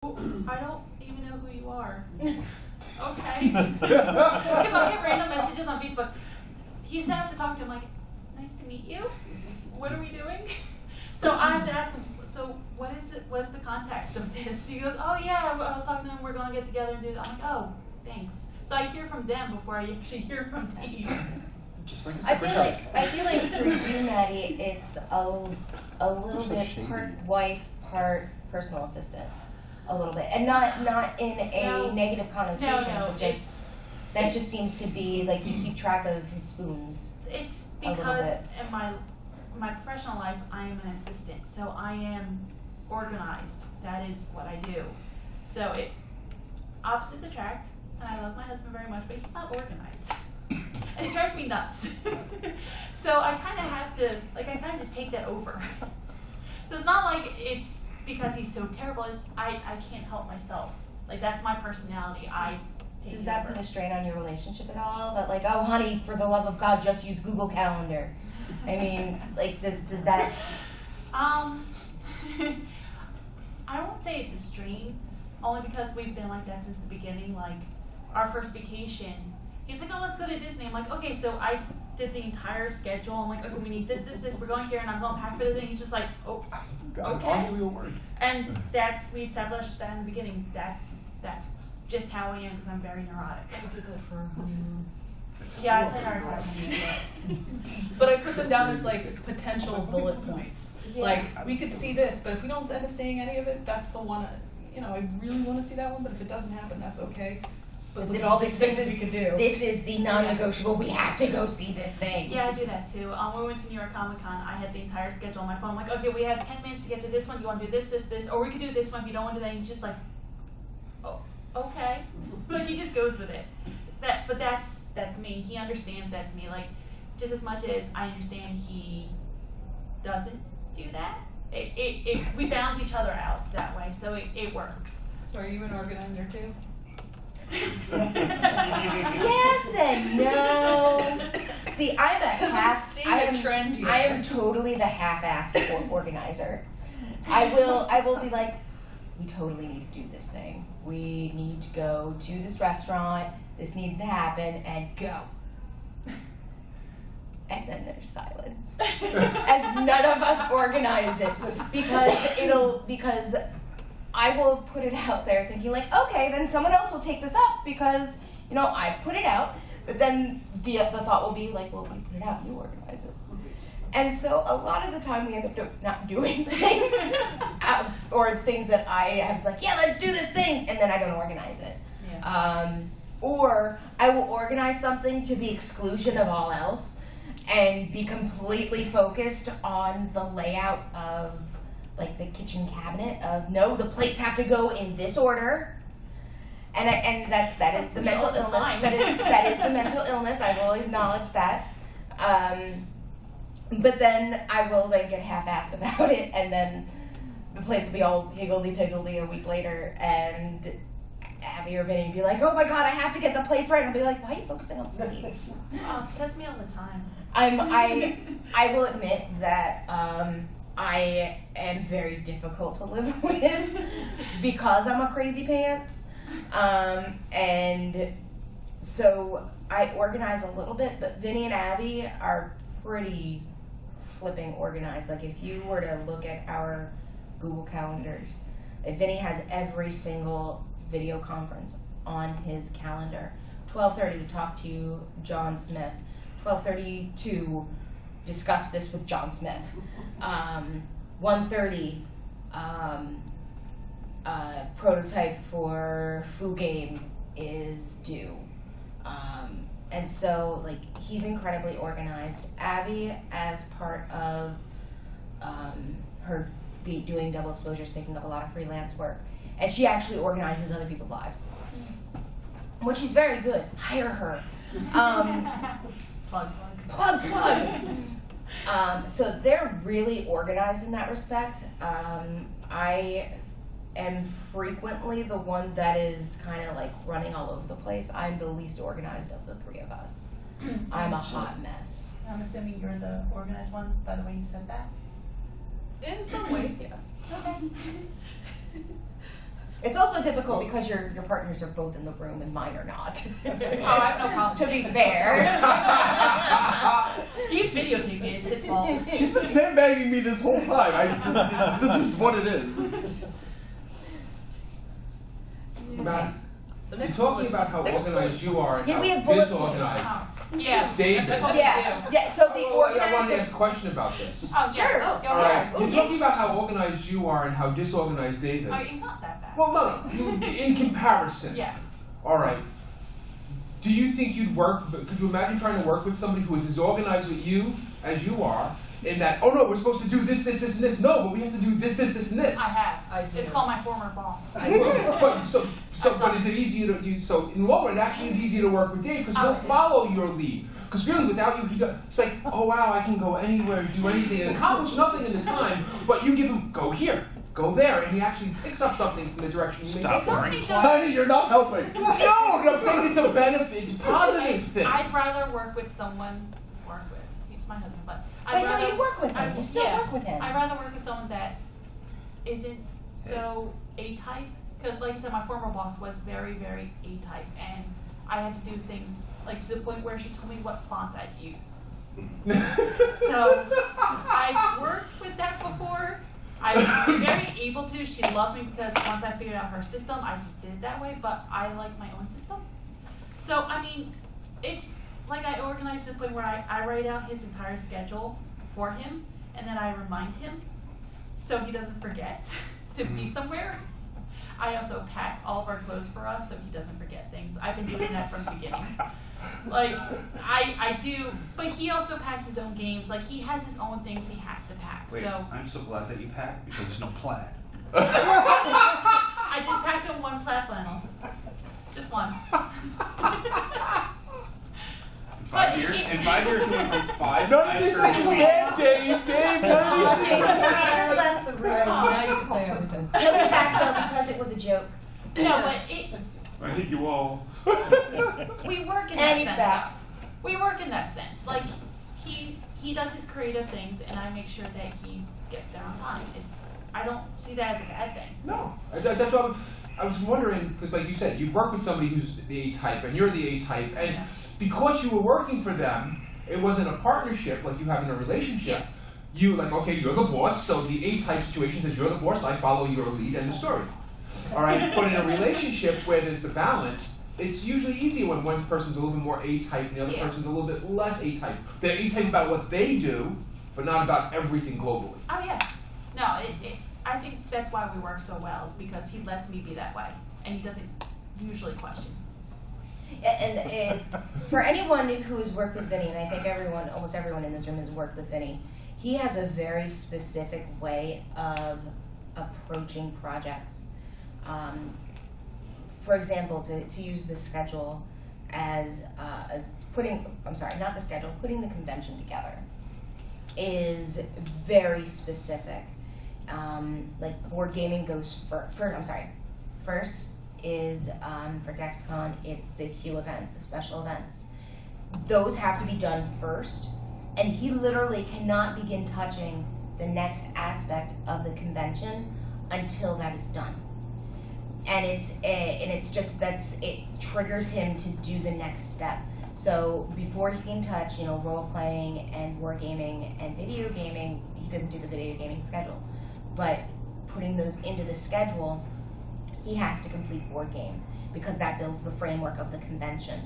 I don't even know who you are. Okay. Because I'll get random messages on Facebook. He said I have to talk to him, like, nice to meet you. What are we doing? So I have to ask him, so what is it? What's the context of this? He goes, oh yeah, I was talking to him, we're going to get together and do that. I'm like, oh, thanks. So I hear from them before I actually hear from you. Just like a I separate feel like for you, Maddie, it's a little bit part wife, part personal assistant, a little bit, and not in a negative connotation, but just that just seems to be like you keep track of his spoons. It's because in my professional life, I am an assistant, so I am organized. That is what I do. So opposites attract, and I love my husband very much, but he's not organized. And it drives me nuts. So I kind of have to, I kind of just take that over. So it's not like it's because he's so terrible, it's I can't help myself. Like, that's my personality. Does that put a strain on your relationship at all? That like, oh honey, for the love of God, just use Google Calendar. I mean, like, does that? I won't say it's a strain, only because we've been like that since the beginning. Like, our first vacation, he's like, oh, let's go to Disney. I'm like, okay, so I did the entire schedule. I'm like, okay, we need this, we're going here, and I'm going to pack for this. And he's just like, oh, okay. And we established that in the beginning. That's just how I am, because I'm very neurotic. I did that for a honeymoon. Yeah, I play hard. But I put them down as like potential bullet points. Yeah. Like, we could see this, but if we don't end up seeing any of it, that's the one, I really want to see that one, but if it doesn't happen, that's okay. But look at all these things we could do. This is the non-negotiable. We have to go see this thing. Yeah, I do that too. When we went to New York Comic Con, I had the entire schedule on my phone. I'm like, okay, we have 10 minutes to get to this one. Do you want to do this, or we could do this one if you don't want to do that. And he's just like, oh, okay. Like, he just goes with it. But that's me. He understands that's me. Like, just as much as I understand he doesn't do that, we balance each other out that way. So it works. So are you an organizer too? Yes and no. See, I'm a half. I am totally the half-assed organizer. I will be like, we totally need to do this thing. We need to go to this restaurant. This needs to happen, and go. And then there's silence, as none of us organize it, because I will put it out there thinking like, okay, then someone else will take this up because, I've put it out. But then the thought will be like, well, you put it out, you organize it. And so a lot of the time we end up not doing things or things that I was like, yeah, let's do this thing. And then I don't organize it. Yeah. Or I will organize something to the exclusion of all else and be completely focused on the layout of like the kitchen cabinet of no, the plates have to go in this order, and that is the mental illness. That is the mental illness. I will acknowledge that. But then I will then get half-assed about it, and then the plates will be all higgledy-piggledy a week later, and Abby or Vinny be like, oh my God, I have to get the plates right. And I'll be like, why are you focusing on plates? Oh, that's me all the time. I will admit that I am very difficult to live with because I'm a crazy pants. And so I organize a little bit, but Vinny and Abby are pretty flipping organized. Like, if you were to look at our Google calendars, Vinny has every single video conference on his calendar. 12:30 to talk to John Smith. 12:30 to discuss this with John Smith. 1:30 prototype for Foo Game is due. And so, like, he's incredibly organized. Abby, as part of her doing double exposures, picking up a lot of freelance work, and she actually organizes other people's lives, which she's very good. Hire her. Plug. So they're really organized in that respect. I am frequently the one that is kind of like running all over the place. I'm the least organized of the three of us. I'm a hot mess. I'm assuming you're the organized one by the way you said that? In some ways, yeah. Okay. It's also difficult because your partners are both in the room and mine are not. Oh, I have no problem. To be fair. He's videotaping it. It's his fault. She's been sandbagging me this whole time. This is what it is. Matt, So you're next talking bullet. about how Next organized you are and Yeah, how we have bullet disorganized. Yeah. David. That's what we Yeah. So the Oh, I want to organized. ask a question about this. do. Oh, Sure. yes. Oh, All right, yeah. you're talking about how organized you are and how disorganized Dave Oh, is. he's not that bad. Well, no, in comparison. Yeah. All right. Do you think you'd work? Could you imagine trying to work with somebody who is as organized with you as you are? In that, oh no, we're supposed to do this, this, this, and this. No, but we have to do this, this, this, and this. I have. I do. It's called my former boss. But is it easier to you? So in the long run, it actually is easier to work with Dave because Oh, he'll it is. follow your lead. Because really, without you, it's like, oh wow, I can go anywhere, do anything, and accomplish nothing in the time. But you give him, go here, go there, and he actually picks up something from the direction you may Stop take him. worrying. He does- Honey, you're not helping. No, but I'm saying it's a benefit, it's a positive thing. I'd rather work with someone. He's my husband, but I'd Wait, no, rather you work with him. You still yeah, work with him. I'd rather work with someone that isn't so A-type. Because, like I said, my former boss was very, very A-type, and I had to do things like to the point where she told me what font I'd use. So I've worked with that before. I was very able to. She loved me because once I figured out her system, I just did it that way. But I like my own system. So I mean, it's like I organized to the point where I write out his entire schedule for him, and then I remind him so he doesn't forget to be somewhere. I also pack all of our clothes for us so he doesn't forget things. I've been doing that from the beginning. Like, I do, but he also packs his own games. Like, he has his own things he has to pack. Wait, So I'm so glad that you packed because there's no plaid. I did pack him one plaid flannel. Just one. In 5 years, we went from 5. None of these things again, Dave. Dave, none of these things. Hannah's left the Alright, so room. now you can say everything. He'll be back though because it was a joke. No, but it, I hate you all. we work in And that he's sense. back. Though. We work in that sense. Like, he does his creative things, and I make sure that he gets there on time. I don't see that as a bad thing. No, that's what I was wondering, because like you said, you work with somebody who's the A-type, and you're the A-type, and Yeah. because you were working for them, it wasn't a partnership like you have in a relationship. Yeah. You, like, okay, you're the boss, so the A-type situation says you're the boss, I follow your lead, and the story. All right, but in a relationship where there's the balance, it's usually easier when one person's a little bit more A-type and the other Yeah. person's a little bit less A-type. They're A-type about what they do, but not about everything globally. Oh yeah. No, I think that's why we work so well, is because he lets me be that way, and he doesn't usually question. And for anyone who's worked with Vinny, and I think almost everyone in this room has worked with Vinny, he has a very specific way of approaching projects. For example, to use the schedule as putting the convention together is very specific. Like board gaming goes first is for DexCon, it's the Q events, the special events. Those have to be done first, and he literally cannot begin touching the next aspect of the convention until that is done. And it triggers him to do the next step. So before he can touch, role playing and wargaming and video gaming, he doesn't do the video gaming schedule. But putting those into the schedule, he has to complete board game because that builds the framework of the convention.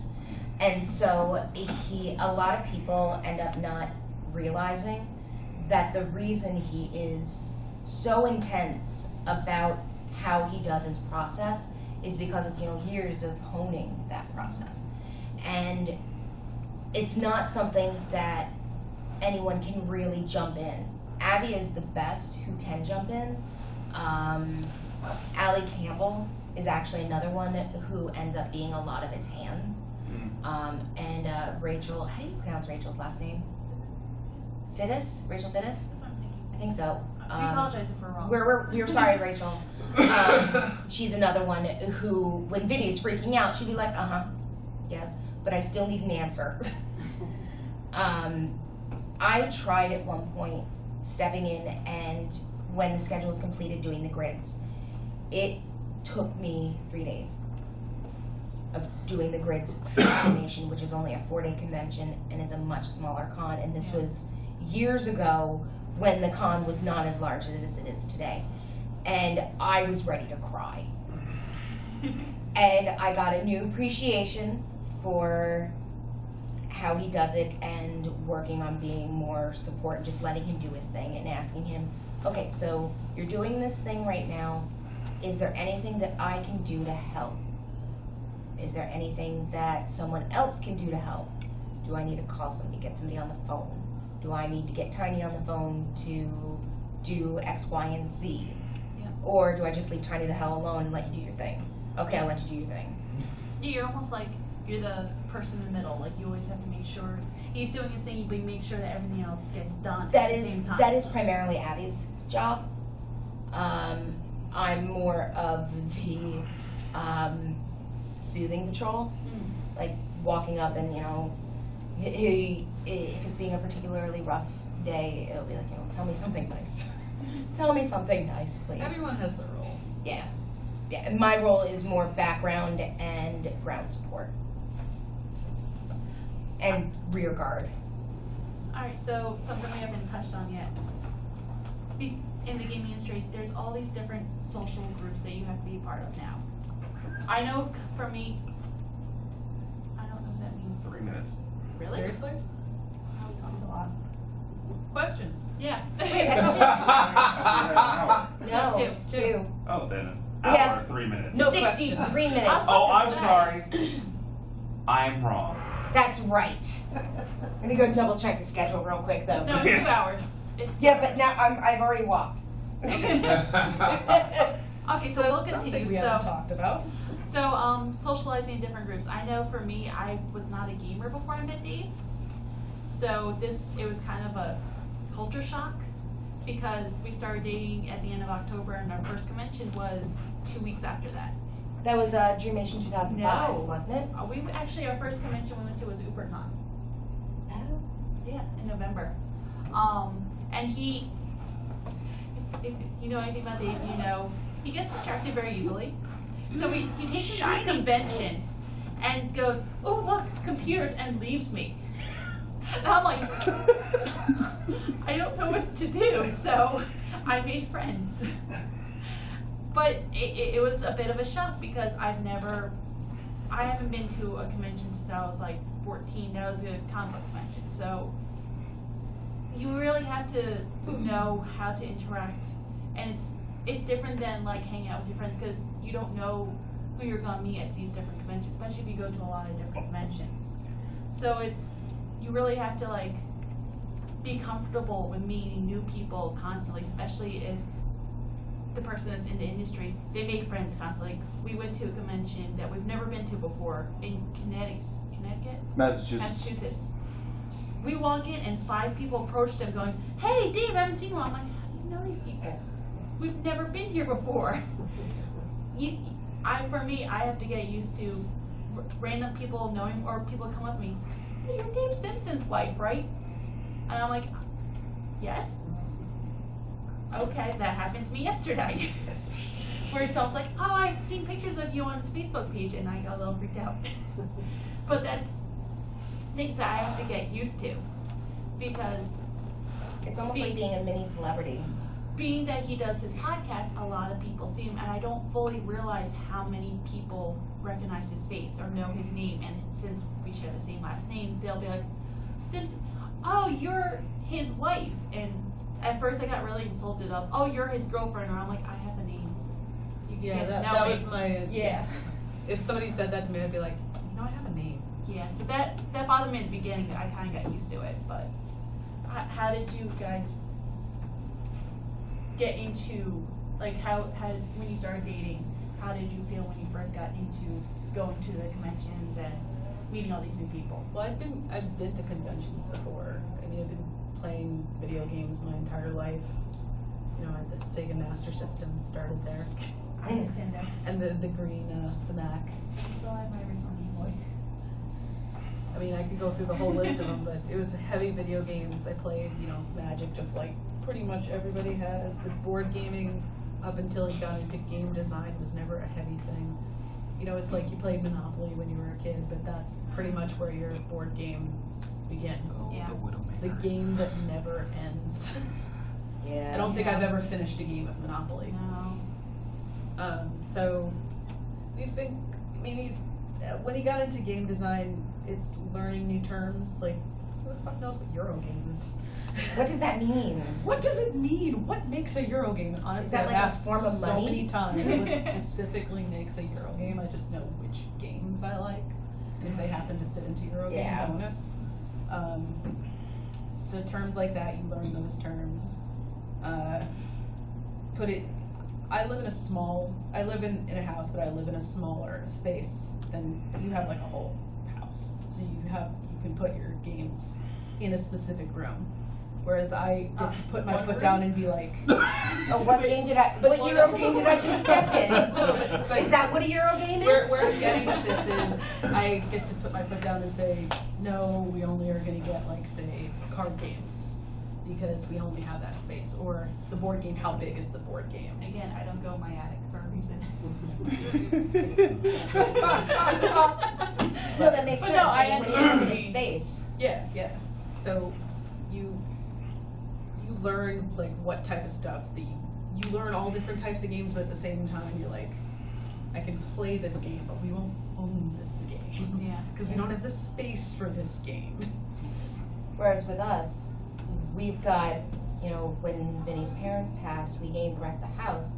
And so a lot of people end up not realizing that the reason he is so intense about how he does his process is because it's years of honing that process. And it's not something that anyone can really jump in. Abby is the best who can jump in. Allie Campbell is actually another one who ends up being a lot of his hands. And Rachel, how do you pronounce Rachel's last name? Fittis? Rachel Fittis? That's what I'm thinking. I think so. We apologize if we're wrong. We're sorry, Rachel. She's another one who, when Vinny's freaking out, she'd be like, yes, but I still need an answer. I tried at one point stepping in, and when the schedule was completed, doing the grids. It took me 3 days of doing the grids for the nation, which is only a 4-day convention and is a much smaller con. And this was years ago when the con was not as large as it is today. And I was ready to cry. And I got a new appreciation for how he does it and working on being more support and just letting him do his thing and asking him, okay, so you're doing this thing right now. Is there anything that I can do to help? Is there anything that someone else can do to help? Do I need to call somebody, get somebody on the phone? Do I need to get Tiny on the phone to do X, Y, and Z? Yeah. Or do I just leave Tiny the hell alone and let you do your thing? Okay, I'll let you do your thing. Yeah, you're almost like you're the person in the middle. Like you always have to make sure he's doing his thing, but you make sure that everything else gets done That at is the same time. that is primarily Abby's job. I'm more of the soothing patrol, like walking up and he if it's being a particularly rough day, it'll be like tell me something nice, tell me something nice, please. Everyone has their role. Yeah, and my role is more background and ground support and rear guard. Alright, so something we haven't touched on yet. In the gaming industry, there's all these different social groups that you have to be a part of now. I know for me, I don't know what that means. 3 minutes. Really? Seriously? Oh, we talked a lot. Questions? Yeah. No, Two. it's 2. Oh, then an Yeah. hour, 3 minutes. No 63 questions. minutes. Awesome. Oh, I'm Say. sorry. I'm wrong. That's right. I'm gonna go double check the schedule real quick though. No, it's 2 hours. It's 2 Yeah, but hours. now I've already walked. Okay, so we'll something continue. we haven't talked about. So, socializing in different groups. I know for me, I was not a gamer before I met Dave. So it was kind of a culture shock because we started dating at the end of October and our first convention was 2 weeks after that. That was Dreamation 2005, No. wasn't it? Our first convention we went to was UberCon. Oh. Yeah, in November. And he, if you know anything about Dave, he gets distracted very easily. So he takes me to this convention and goes, oh look, computers, and leaves me. And I'm like, I don't know what to do, so I made friends. But it was a bit of a shock because I haven't been to a convention since I was like 14. That was a comic book convention. So you really have to know how to interact. And it's different than like hanging out with your friends because you don't know who you're going to meet at these different conventions, especially if you go to a lot of different conventions. So you really have to like be comfortable with meeting new people constantly, especially if the person that's in the industry, they make friends constantly. We went to a convention that we've never been to before in Connecticut? Massachusetts. We walk in and 5 people approached them going, hey Dave, I haven't seen you. I'm like, how do you know these people? We've never been here before. For me, I have to get used to random people knowing, or people come up to me, hey, you're Dave Simpson's wife, right? And I'm like, yes. Okay, that happened to me yesterday. Where someone's like, oh, I've seen pictures of you on his Facebook page, and I got a little freaked out. But that's things that I have to get used to. Because It's almost like being a mini celebrity. being that he does his podcast, a lot of people see him, and I don't fully realize how many people recognize his face or know his name. And since we share the same last name, they'll be like, Simpson, oh, you're his wife. And at first I got really insulted of, oh, you're his girlfriend, or I'm like, I have a name. You Yeah, get to know that me. was my. Yeah. If somebody said that to me, I'd be like, I have a name. Yeah, so that bothered me in the beginning. I kind of got used to it, but how did you guys get into, like, how when you started dating, how did you feel when you first got into going to the conventions and meeting all these new people? Well, I've been to conventions before. I mean, I've been playing video games my entire life. I had the Sega Master System, started there, I Nintendo. and the green, the Mac. I still have my original Game Boy. I mean, I could go through the whole list of them, but it was heavy video games. I played, Magic, just like pretty much everybody has. The board gaming, up until he got into game design was never a heavy thing. You know, it's like you played Monopoly when you were a kid, but that's pretty much where your board game begins. Yeah. The game that never ends. Yeah. I don't think I've ever finished a game of Monopoly. No. So we've been, I mean, when he got into game design, it's learning new terms, like, who the fuck knows what Eurogame is? What does that mean? What does it mean? What makes a Eurogame? Honestly, Is that I've like a asked form of so money? many times what specifically makes a Eurogame. I just know which games I like, and if they happen to fit into Eurogame, Yeah. bonus. So terms like that, you learn those terms. I live in a house, but I live in a smaller space than you have, like a whole house. So you can put your games in a specific room. Whereas I get to put my one foot room? down and be like, Oh, what game did I? What Euro game did I just step in? Is that what a Euro game is? where I'm getting with this is, I get to put my foot down and say, no, we only are gonna get, like, say, card games, because we only have that space. Or the board game, how big is the board game? Again, I don't go in my attic for a reason. No, that makes But sense. no, I mean, when you understand have what you limited mean. space. Yeah. So you learn, like, what type of stuff you learn all different types of games, but at the same time you're like, I can play this game, but we won't own this game. Yeah. Because we don't have the space for this game. Whereas with us, we've got, you know, when Vinny's parents passed, we gained the rest of the house.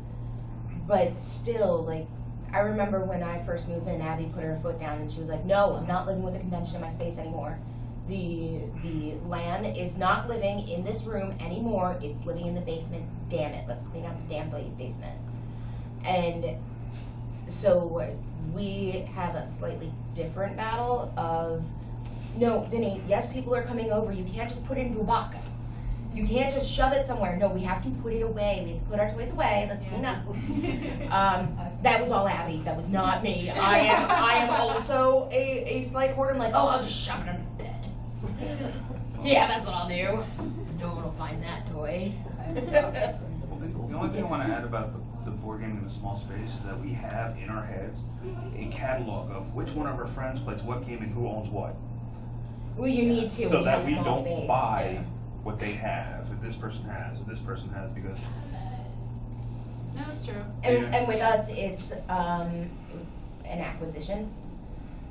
But still, like, I remember when I first moved in, Abby put her foot down and she was like, no, I'm not living with the convention in my space anymore. The LAN is not living in this room anymore. It's living in the basement. Damn it. Let's clean out the damn basement. And so we have a slightly different battle of, no, Vinny, yes, people are coming over. You can't just put it into a box. You can't just shove it somewhere. No, we have to put it away. We have to put our toys away. Let's clean up. That was all Abby. That was not me. I am also a slight hoarder. I'm like, oh, I'll just shove it in the bed. Yeah, that's what I'll do. No one will find that toy. The only thing I want to add about the board game in a small space is that we have in our heads a catalog of which one of our friends plays what game and who owns what. Well, you need to. So when you that have a we small don't space. buy Yeah. what they have, what this person has, what this person has, because No, that's true. And with us, it's an acquisition.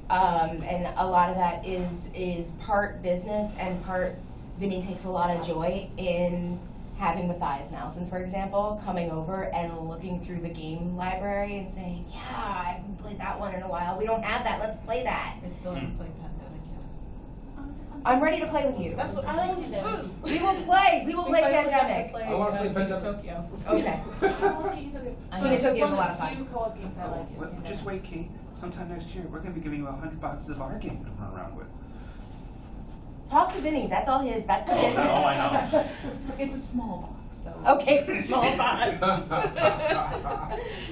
And a lot of that is part business and part Vinny takes a lot of joy in having Matthias Nelson, for example, coming over and looking through the game library and saying, yeah, I haven't played that one in a while. We don't have that. Let's play that. I still haven't played Pandemic yet. I'm ready to play with you. That's what I I like like to to do. do. We will play. We will play Pandemic. I wanna play Pandemic. Tokyo. Okay. King of Tokyo is a lot of Few fun. co-op games I like is Well, Pandemic. just wait, Kate. Sometime next year, we're going to be giving you 100 boxes of our game to run around with. Talk to Vinny. That's all his. That's the business. Oh, I know. It's a small box, so. Okay, it's a small box.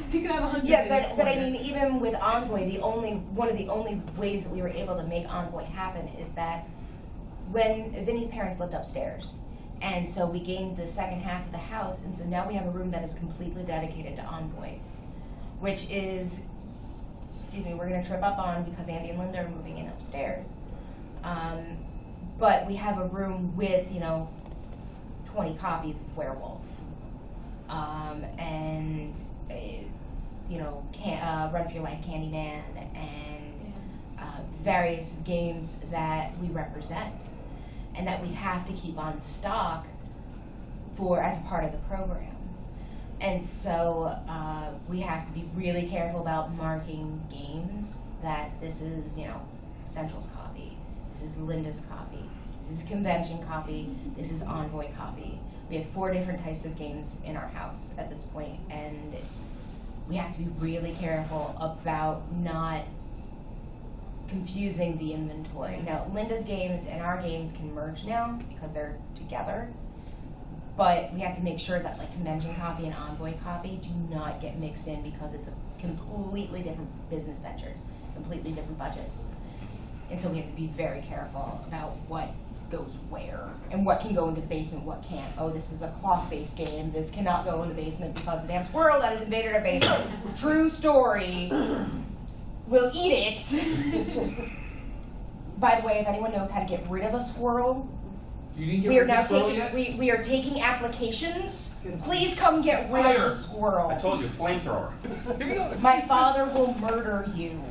So you can have 100. Yeah, in a but I corner. mean, even with Envoy, one of the only ways that we were able to make Envoy happen is that when Vinny's parents lived upstairs, and so we gained the second half of the house, and so now we have a room that is completely dedicated to Envoy, which is, excuse me, we're gonna trip up on because Andy and Linda are moving in upstairs. But we have a room with, 20 copies of Werewolf, and Run for Your Life Candyman, and various games that we represent and that we have to keep on stock as a part of the program. And so we have to be really careful about marking games that this is, Central's copy, this is Linda's copy, this is a convention copy, this is Envoy copy. We have 4 different types of games in our house at this point, and we have to be really careful about not confusing the inventory. Now, Linda's games and our games can merge now because they're together, but we have to make sure that like convention copy and Envoy copy do not get mixed in because it's a completely different business ventures, completely different budgets. And so we have to be very careful about what goes where and what can go into the basement, what can't. Oh, this is a clock-based game. This cannot go in the basement because the damn squirrel that has invaded our basement. True story. We'll eat it. By the way, if anyone knows how to get rid of a squirrel, You didn't get we are rid of now the squirrel taking yet? we are taking applications. Please come get rid of Fire. the squirrel. I told you, flamethrower. Here we go. My father will murder you.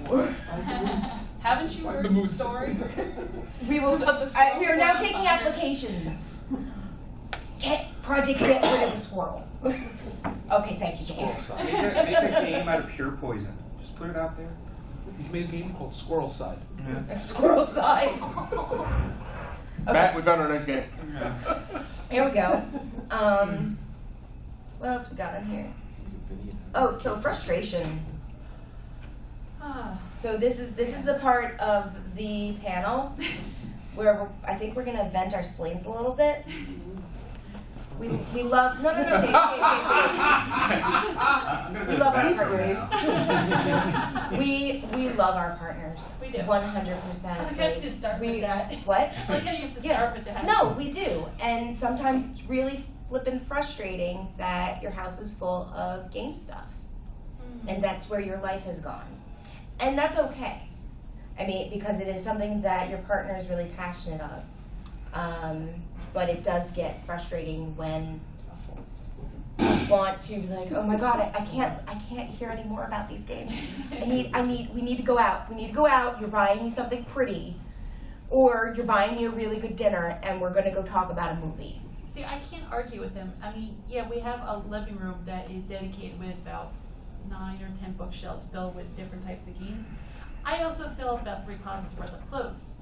Haven't you Like heard the the moose. story? We will. About the squirrel We are now going taking under. applications. Project Get Rid of the Squirrel. Okay, thank you, Squirrel Dave. side. Make a game out of pure poison. Just put it out there. You can make a game called Squirrel Side. Squirrel side. Matt, we found our next game. Here we go. What else we got on here? Oh, so frustration. So this is the part of the panel where I think we're gonna vent our spleens a little bit. We love no Dave, Dave. We love our partners. we love our partners. We do. 100%. I think I have to start with that. What? I like how you have to start with that. No, we do. And sometimes it's really flippin' frustrating that your house is full of game stuff. And that's where your life has gone. And that's okay. I mean, because it is something that your partner is really passionate of. But it does get frustrating when you want to be like, oh my God, I can't hear any more about these games. We need to go out. We need to go out. You're buying me something pretty, or you're buying me a really good dinner, and we're gonna go talk about a movie. See, I can't argue with him. I mean, yeah, we have a living room that is dedicated with about 9 or 10 bookshelves filled with different types of games. I also fill about 3 closets worth of clothes.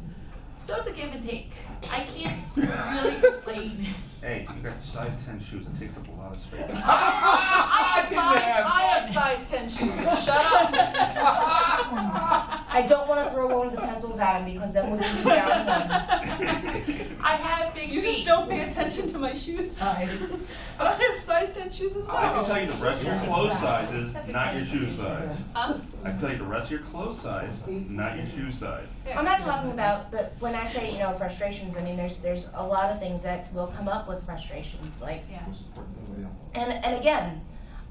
So it's a give and take. I can't really complain. Hey, you got size 10 shoes. It takes up a lot of space. I have size 10 shoes. Shut up. I don't want to throw one of the pencils at him because then we'll be down one. I have big You feet. just don't pay attention to my shoe size. But I have size 10 shoes as well. I can tell you the rest of your Yeah, clothes exactly. sizes, That's not your exciting. shoe size. Huh? I can tell you the rest of your clothes size, not your shoe size. I'm not talking about the when I say frustrations. I mean there's a lot of things that will come up with frustrations like Yeah. and again,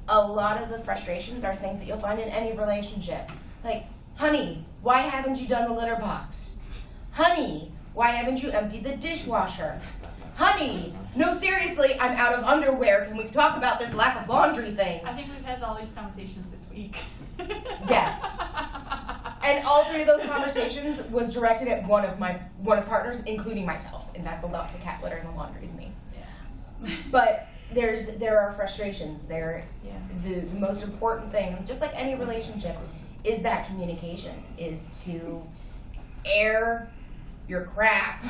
a lot of the frustrations are things that you'll find in any relationship. Like, honey, why haven't you done the litter box? Honey, why haven't you emptied the dishwasher? Honey, no seriously, I'm out of underwear. Can we talk about this lack of laundry thing? I think we've had all these conversations this week. Yes. And all 3 of those conversations was directed at one of partners, including myself. In fact, the cat litter and the laundry is me. Yeah. But there are frustrations. Yeah. The most important thing, just like any relationship, is that communication, is to air your crap.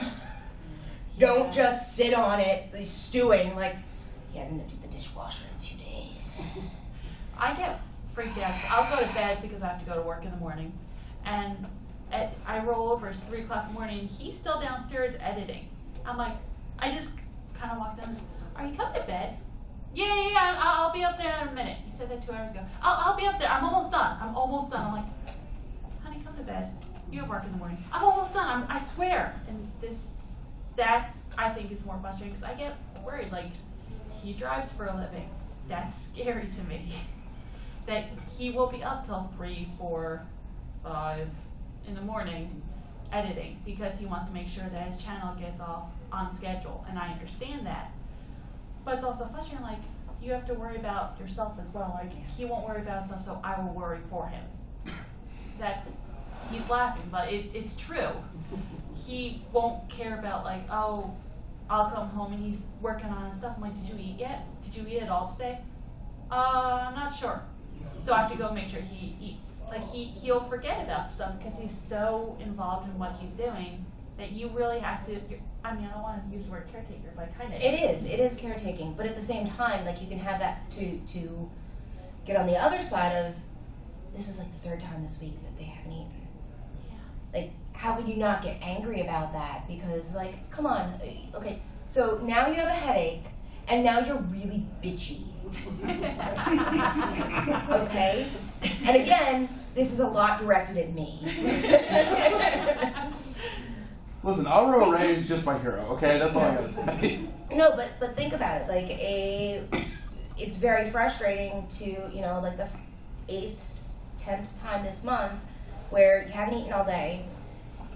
Don't just sit on it, stewing like he hasn't emptied the dishwasher in 2 days. I get freaked out 'cause I'll go to bed because I have to go to work in the morning, and I roll over. It's 3 o'clock in the morning. He's still downstairs editing. I'm like, I just kind of walked down. Are you coming to bed? Yeah. I'll be up there in a minute. He said that 2 hours ago. I'll be up there. I'm almost done. I'm like, honey, come to bed. You have work in the morning. I'm almost done. I swear. And that's I think is more frustrating because I get worried. Like, he drives for a living. That's scary to me. That he will be up till 3, 4, 5 in the morning editing because he wants to make sure that his channel gets off on schedule, and I understand that. But it's also frustrating, like, you have to worry about yourself as well. Like, he won't worry about himself, so I will worry for him. He's laughing, but it's true. He won't care about, like, oh, I'll come home and he's working on his stuff. I'm like, did you eat yet? Did you eat it all today? I'm not sure. So I have to go make sure he eats. Like, he'll forget about stuff because he's so involved in what he's doing that you really have to, I mean, I don't want to use the word caretaker, but kind of It is caretaking, but at the same time, like, you can have that to get on the other side of, this is like the 3rd time this week that they haven't eaten. Yeah. Like, how could you not get angry about that? Because, like, come on, okay, so now you have a headache, and now you're really bitchy. Okay? And again, this is a lot directed at me. Listen, Aurora Ray is just my hero. Okay, that's all I gotta say. No, but think about it. It's very frustrating to like the 8th, 10th time this month where you haven't eaten all day.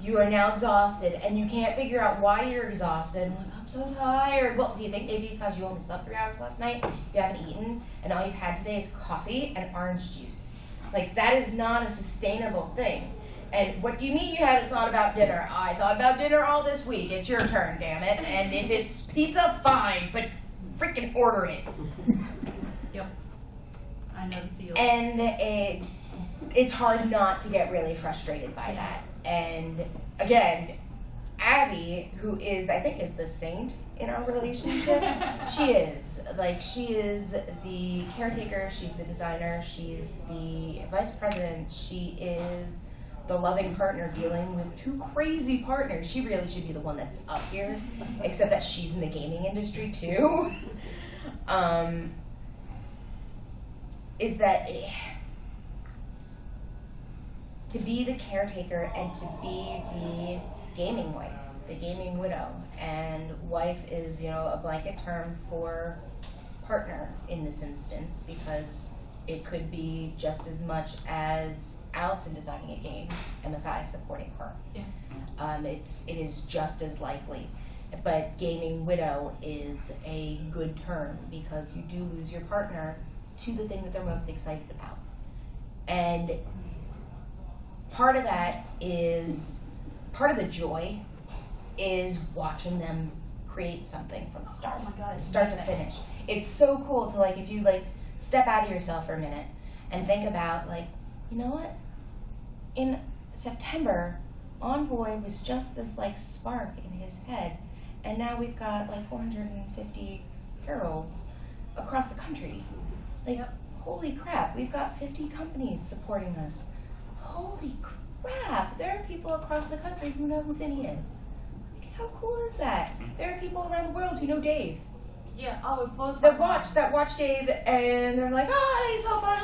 You are now exhausted, and you can't figure out why you're exhausted. I'm like, I'm so tired. Well, do you think maybe because you only slept 3 hours last night, you haven't eaten, and all you've had today is coffee and orange juice? Like, that is not a sustainable thing. And what do you mean you haven't thought about dinner? I thought about dinner all this week. It's your turn, damn it. And if it's pizza, fine, but freaking order it. Yep. I know the feel. And it's hard not to get really frustrated by that. And again, Abby, who I think is the saint in our relationship, she is the caretaker, she's the designer, she's the vice president, she is the loving partner dealing with 2 crazy partners. She really should be the one that's up here, except that she's in the gaming industry too. Is that to be the caretaker and to be the gaming wife, the gaming widow, and wife is, a blanket term for partner in this instance, because it could be just as much as Allison designing a game and Matthias supporting her. Yeah. It is just as likely. But gaming widow is a good term because you do lose your partner to the thing that they're most excited about. And part of the joy is watching them create something from start, Oh my God, it's start to amazing. finish. It's so cool to if you step out of yourself for a minute and think about you know what? In September, Envoy was just this spark in his head, and now we've got 450 heralds across the country. Holy crap, we've got 50 companies supporting us. Holy crap, there are people across the country who know who Vinny is. How cool is that? There are people around the world who know Dave. Yeah, oh, it blows my mind. That watch Dave, and they're like, he's so fun,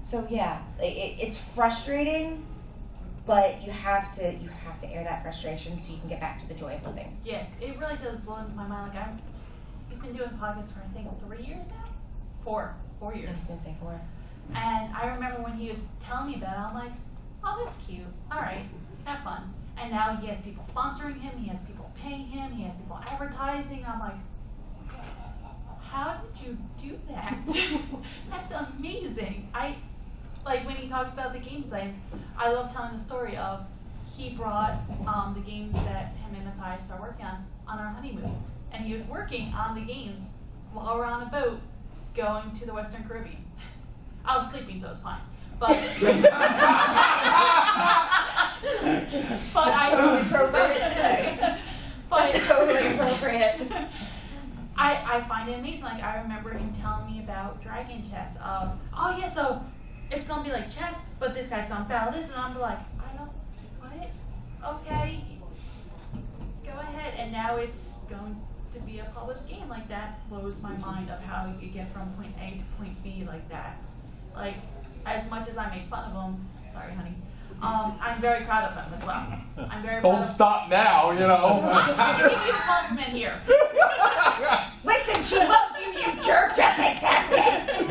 So yeah, it's frustrating, but you have to air that frustration so you can get back to the joy of living. Yeah, it really does blow my mind. He's been doing podcasts for I think 3 years now? 4 I was years. gonna say 4. And I remember when he was telling me about it, I'm like, oh, that's cute. All right, have fun. And now he has people sponsoring him, he has people paying him, he has people advertising. I'm like, how did you do that? That's amazing. When he talks about the game designs, I love telling the story of he brought the games that him and Matthias are working on our honeymoon. And he was working on the games while we're on a boat going to the Western Caribbean. I was sleeping, so it's fine. But Totally appropriate today. But Totally appropriate. I find it amazing. I remember him telling me about Dragon Chess. Oh yeah, so it's gonna be like chess, but this guy's gonna battle this, and I'm like, I don't. What? Okay, go ahead. And now it's going to be a published game. That blows my mind of how you get from point A to point B like that. As much as I make fun of him, sorry, honey. I'm very proud of him as well. I'm very proud Don't of stop now, I can give you a compliment here. Listen, she loves you, you jerk. Just accept it.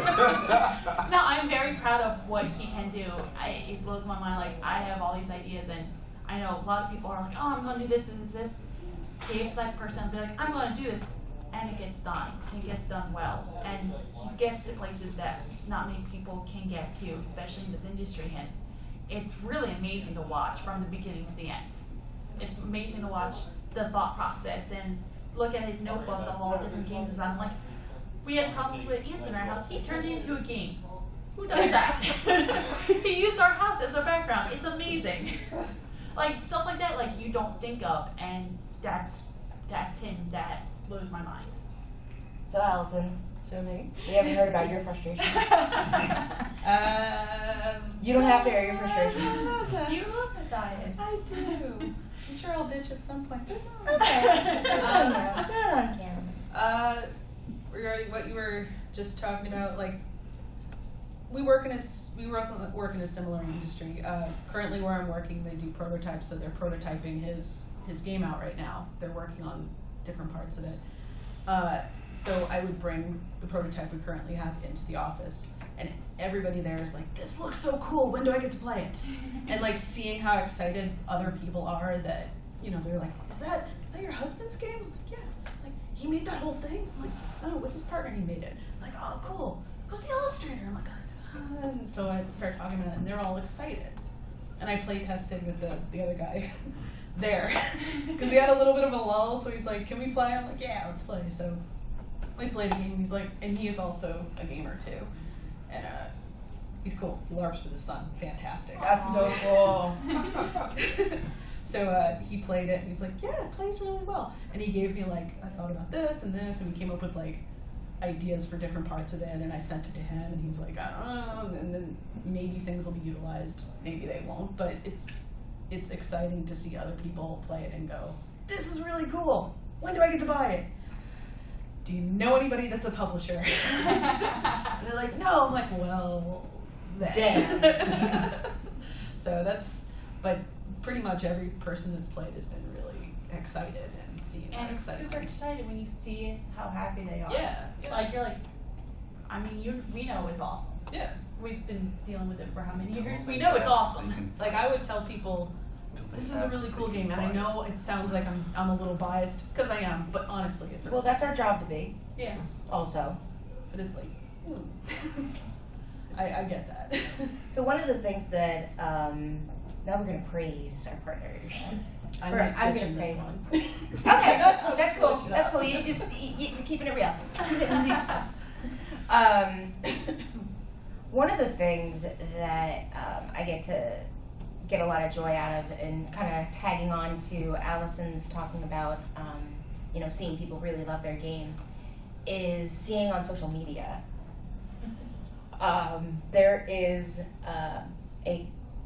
No, I'm very proud of what he can do. It blows my mind. I have all these ideas, and I know a lot of people are like, oh, I'm going to do this and this. Dave's that person will be like, I'm going to do this. And it gets done. It gets done well. And he gets to places that not many people can get to, especially in this industry. And it's really amazing to watch from the beginning to the end. It's amazing to watch the thought process and look at his notebook of all different games design. We had problems with ants in our house. He turned it into a game. Who does that? He used our house as a background. It's amazing. Stuff like that, you don't think of, and that's him. That blows my mind. So Allison, Show me. we haven't heard about your frustrations. You don't have to air your frustrations. You love Matthias. I do. I'm sure I'll bitch at some point. Okay. Not on camera. Regarding what you were just talking about, we work in a similar industry. Currently, where I'm working, they do prototypes, so they're prototyping his game out right now. They're working on different parts of it. So I would bring the prototype we currently have into the office, and everybody there is like, "This looks so cool. When do I get to play it?" And like seeing how excited other people are that, you know, they're like, "Is that your husband's game?" I'm like, "Yeah." Like, he made that whole thing? I'm like, "Oh, with his partner he made it." I'm like, "Oh, cool. Who's the illustrator?" I'm like, "Oh." And so I start talking about it, and they're all excited. And I play tested with the other guy there, because we had a little bit of a lull. So he's like, "Can we play?" I'm like, "Yeah, let's play." So we played a game. He's like, and he is also a gamer too, and he's cool. He LARPs with his son. Fantastic. That's so cool. So he played it, and he's like, "Yeah, it plays really well." And he gave me like, "I thought about this and this," and we came up with like ideas for different parts of it, and I sent it to him, and he's like, "I don't know," and then maybe things will be utilized, maybe they won't, but it's exciting to see other people play it and go, "This is really cool. When do I get to buy it? Do you know anybody that's a publisher?" And they're like, "No." I'm like, "Well, then." Damn. So but pretty much every person that's played has been really excited and seeing how And excited. super excited when you see it, how happy they are. Yeah. Like, you're like, I mean, we know it's awesome. Yeah. We've been dealing with it for how many years? We know it's awesome. Like, I would tell people, this is a really cool game, and I know it sounds like I'm a little biased, because I am, but honestly, it's a Well, that's our job to be, Yeah. also. but it's like, I get that. So one of the things that, now we're gonna praise our partners. I'm I'm pitching gonna this praise one. Okay, that's cool. Switch it That's up. cool. You're keeping it real. Keeping it loose. One of the things that I get a lot of joy out of, and kind of tagging on to Allison's talking about, you know, seeing people really love their game, is seeing on social media. There is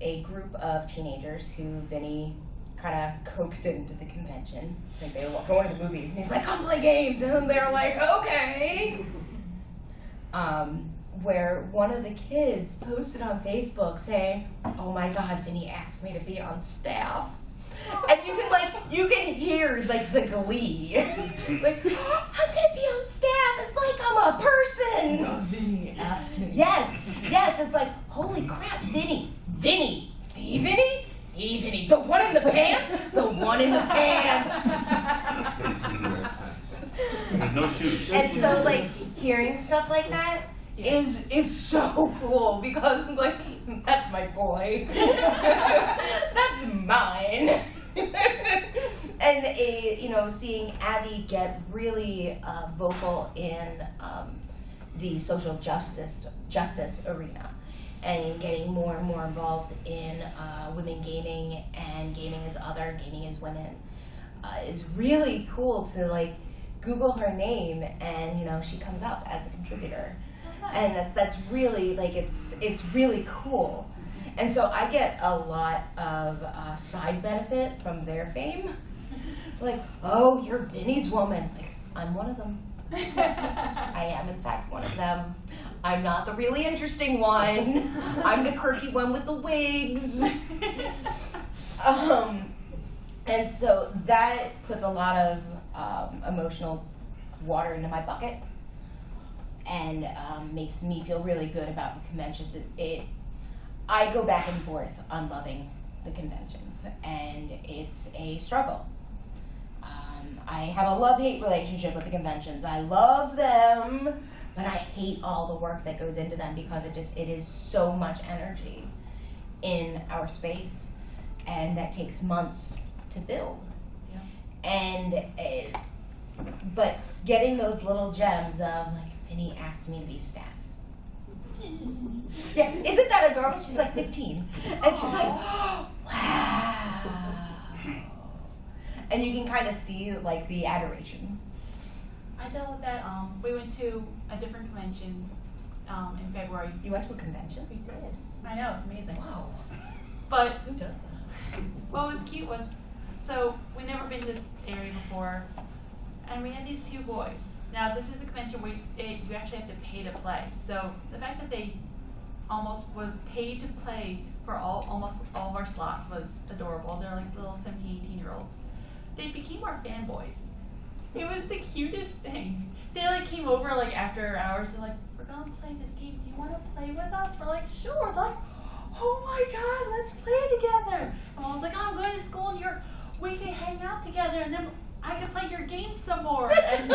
a group of teenagers who Vinny kind of coaxed into the convention. I think they were going to the movies, and he's like, "Come play games," and they're like, "Okay." Where one of the kids posted on Facebook saying, "Oh my God, Vinny asked me to be on staff," and you can hear like the glee, like, "I'm gonna be on staff. It's like I'm a person." Vinny asked me. Yes, it's like, holy crap, Vinny, the Vinny, the one in the pants, With no shoes. And so like hearing stuff like that is so cool, because I'm like, that's my boy, that's mine. And you know, seeing Abby get really vocal in the social justice arena, and getting more and more involved in women gaming, and gaming as other, gaming as women, is really cool to like Google her name, and you know, she comes up as a contributor. And that's really like, it's really cool. And so I get a lot of side benefit from their fame. Like, "Oh, you're Vinny's woman." Like, I'm one of them. I am in fact one of them. I'm not the really interesting one. I'm the quirky one with the wigs. And so that puts a lot of emotional water into my bucket, and makes me feel really good about the conventions. I go back and forth on loving the conventions, and it's a struggle. I have a love-hate relationship with the conventions. I love them, but I hate all the work that goes into them, because it is so much energy in our space, and that takes months to build. Yeah. And but getting those little gems of like, Vinny asked me to be staff. Yeah, isn't that adorable? She's like 15, and she's like, wow. And you can kind of see like the adoration. I dealt with that. We went to a different convention in February. You went to a convention? We did. I know, it's amazing. Wow. But Who does that? what was cute was, so we'd never been to this area before, and we had these two boys. Now this is the convention where you actually have to pay to play. So the fact that they almost would pay to play for almost all of our slots was adorable. They're like little 17, 18-year-olds. They became our fanboys. It was the cutest thing. They like came over like after hours. They're like, "We're gonna play this game. Do you want to play with us?" We're like, "Sure." They're like, "Oh my God, let's play together." And I was like, "Oh, I'm going to school in New York. We can hang out together, and then I can play your game some more." And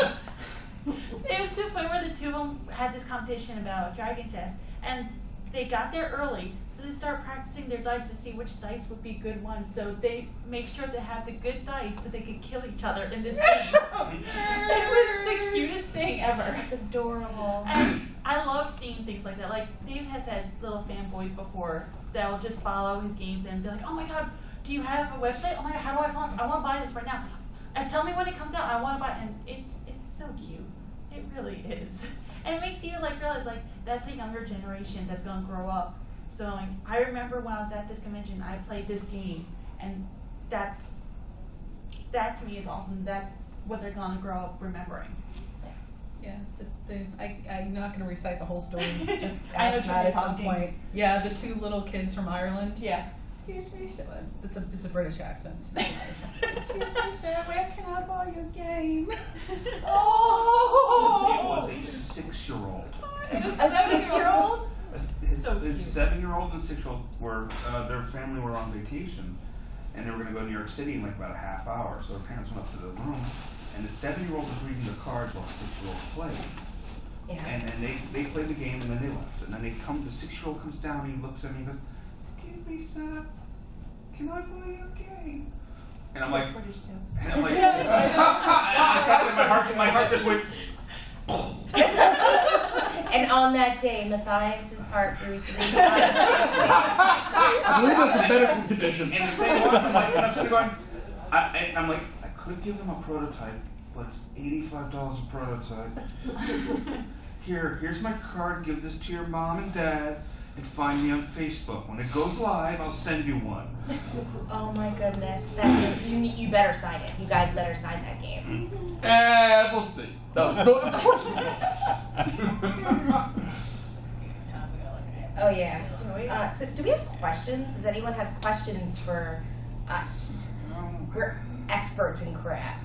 it was to the point where the two of them had this competition about Dragon Chess, and they got there early, so they started practicing their dice to see which dice would be good ones. So they make sure to have the good dice so they could kill each other in this game. It was the cutest thing ever. It's adorable. And I love seeing things like that. Like Dave has had little fanboys before that will just follow his games and be like, "Oh my God, do you have a website? Oh my God, how do I follow? I want to buy this right now. And tell me when it comes out. I want to buy it." And it's so cute. It really is. And it makes you like realize like that's a younger generation that's gonna grow up. So like, I remember when I was at this convention, I played this game, and that to me is awesome. That's what they're gonna grow up remembering. Yeah, I'm not going to recite the whole story. Just I know ask what Matt you're at some talking. point. Yeah, the two little kids from Ireland. Yeah. Excuse me, sir. It's a British accent. It's not Irish. Excuse me, sir. Where can I buy your game? Oh. It was a 6-year-old. A 6-year-old? So His cute. 7-year-old and 6-year-old were, their family were on vacation, and they were going to go to New York City in like about a half hour. So their parents went up to the room, and the 7-year-old was reading the cards while the 6-year-old played. Yeah. And then they played the game, and then they left. And then the 6-year-old comes down, and he looks at me and goes, "Excuse me, sir, can I buy your game?" And I'm like, British too. and I'm like, I sat there, my heart just went. And on that day, Matthias's heart grew 3 times. I believe that's a medical condition. And the thing was, I'm sitting going, I'm like, I could give them a prototype, but it's $85 a prototype. Here's my card. Give this to your mom and dad, and find me on Facebook. When it goes live, I'll send you one. Oh my goodness, you better sign it. You guys better sign that game. We'll see. No, of course we will. Oh yeah. So do we have questions? Does anyone have questions for us? We're experts in crap.